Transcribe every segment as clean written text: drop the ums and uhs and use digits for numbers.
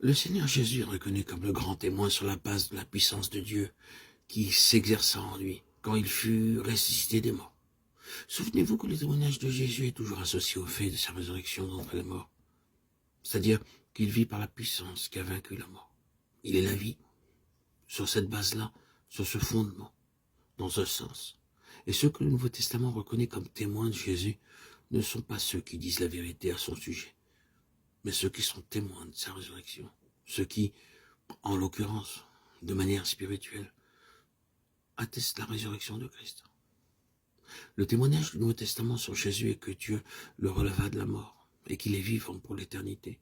Le Seigneur Jésus est reconnu comme le grand témoin sur la base de la puissance de Dieu qui s'exerça en lui quand il fut ressuscité des morts. Souvenez-vous que le témoignage de Jésus est toujours associé au fait de sa résurrection d'entre les morts, c'est-à-dire qu'il vit par la puissance qui a vaincu la mort. Il est la vie, sur cette base-là, sur ce fondement, dans ce sens. Et ceux que le Nouveau Testament reconnaît comme témoins de Jésus ne sont pas ceux qui disent la vérité à son sujet, mais ceux qui sont témoins de sa résurrection, ceux qui, en l'occurrence, de manière spirituelle, attestent la résurrection de Christ. Le témoignage du Nouveau Testament sur Jésus est que Dieu le releva de la mort et qu'il est vivant pour l'éternité.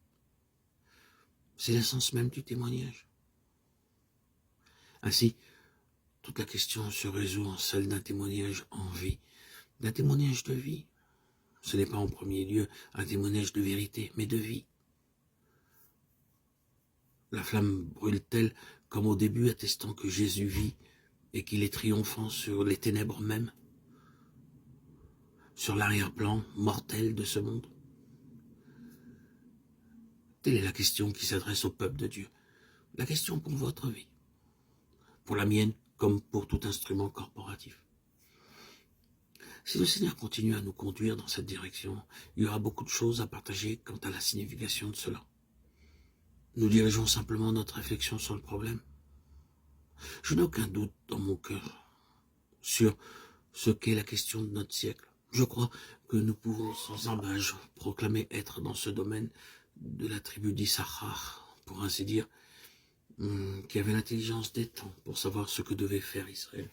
C'est l'essence même du témoignage. Ainsi, toute la question se résout en celle d'un témoignage en vie, d'un témoignage de vie. Ce n'est pas en premier lieu un témoignage de vérité, mais de vie. La flamme brûle-t-elle comme au début, attestant que Jésus vit et qu'il est triomphant sur les ténèbres mêmes, sur l'arrière-plan mortel de ce monde? Telle est la question qui s'adresse au peuple de Dieu. La question pour votre vie, pour la mienne comme pour tout instrument corporatif. Si le Seigneur continue à nous conduire dans cette direction, il y aura beaucoup de choses à partager quant à la signification de cela. Nous dirigeons simplement notre réflexion sur le problème. Je n'ai aucun doute dans mon cœur sur ce qu'est la question de notre siècle. Je crois que nous pouvons sans embâche proclamer être dans ce domaine de la tribu d'Issachar, pour ainsi dire, qui avait l'intelligence des temps pour savoir ce que devait faire Israël.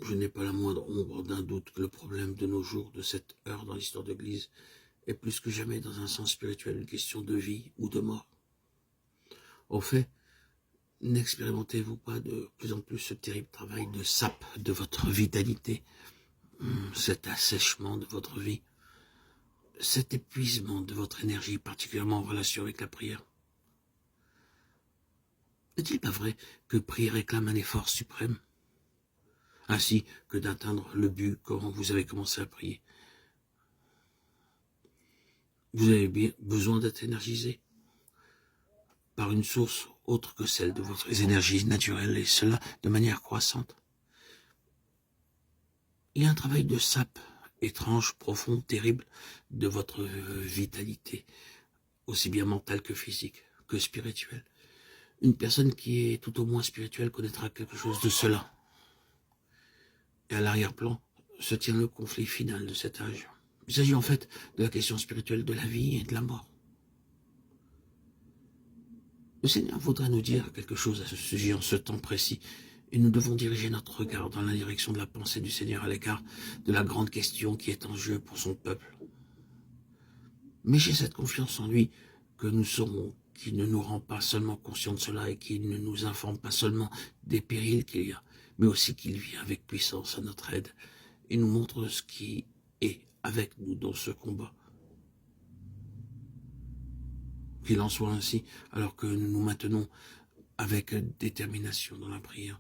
Je n'ai pas la moindre ombre d'un doute que le problème de nos jours, de cette heure dans l'histoire de l'Église, est plus que jamais dans un sens spirituel une question de vie ou de mort. Au fait, n'expérimentez-vous pas de plus en plus ce terrible travail de sape de votre vitalité, cet assèchement de votre vie, cet épuisement de votre énergie, particulièrement en relation avec la prière? N'est-il pas vrai que prier réclame un effort suprême, ainsi que d'atteindre le but quand vous avez commencé à prier? Vous avez bien besoin d'être énergisé par une source autre que celle de votre énergie naturelle, et cela de manière croissante. Il y a un travail de sape étrange, profond, terrible de votre vitalité, aussi bien mentale que physique, que spirituelle. Une personne qui est tout au moins spirituelle connaîtra quelque chose de cela. Et à l'arrière-plan se tient le conflit final de cet âge. Il s'agit en fait de la question spirituelle de la vie et de la mort. Le Seigneur voudrait nous dire quelque chose à ce sujet en ce temps précis, et nous devons diriger notre regard dans la direction de la pensée du Seigneur à l'égard de la grande question qui est en jeu pour son peuple. Mais j'ai cette confiance en lui que nous saurons, qui ne nous rend pas seulement conscients de cela et qui ne nous informe pas seulement des périls qu'il y a, mais aussi qu'il vient avec puissance à notre aide et nous montre ce qui est avec nous dans ce combat. Qu'il en soit ainsi, alors que nous nous maintenons avec détermination dans la prière.